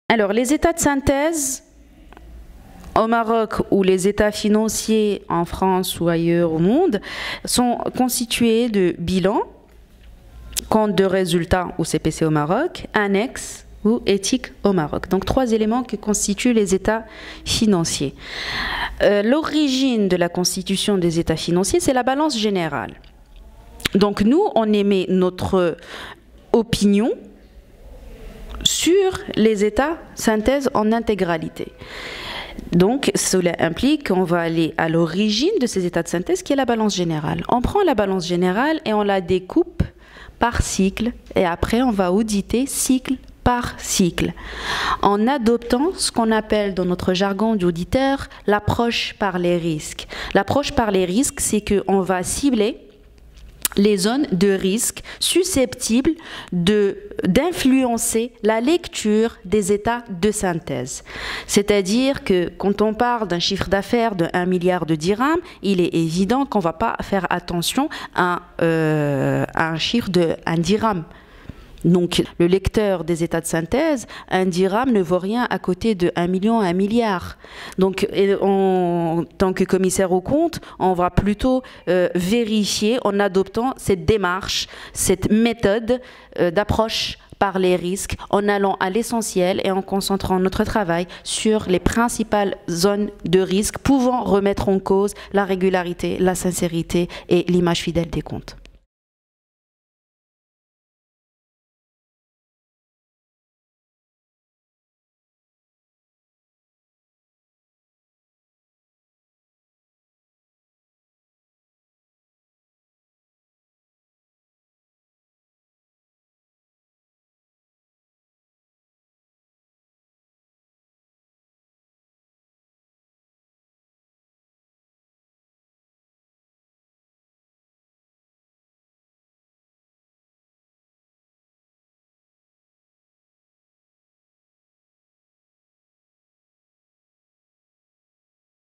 Alors, les états de synthèse au Maroc ou les états financiers en France ou ailleurs au monde sont constitués de bilans, compte de résultats ou CPC au Maroc, annexe ou éthique au Maroc. Donc, 3 éléments qui constituent les états financiers. L'origine de la constitution des états financiers, c'est la balance générale. Donc, nous, on émet notre opinion sur les états synthèse en intégralité. Donc, cela implique qu'on va aller à l'origine de ces états de synthèse, qui est la balance générale. On prend la balance générale et on la découpe par cycle, et après on va auditer cycle par cycle, en adoptant ce qu'on appelle dans notre jargon d'auditeur l'approche par les risques. L'approche par les risques, c'est qu'on va cibler les zones de risque susceptibles d'influencer la lecture des états de synthèse. C'est-à-dire que quand on parle d'un chiffre d'affaires de 1 milliard de dirhams, il est évident qu'on ne va pas faire attention à un chiffre de 1 dirham. Donc, le lecteur des états de synthèse, 1 dirham ne vaut rien à côté de 1 million à 1 milliard. Donc, en tant que commissaire aux comptes, on va plutôt vérifier en adoptant cette démarche, cette méthode d'approche par les risques, en allant à l'essentiel et en concentrant notre travail sur les principales zones de risque pouvant remettre en cause la régularité, la sincérité et l'image fidèle des comptes.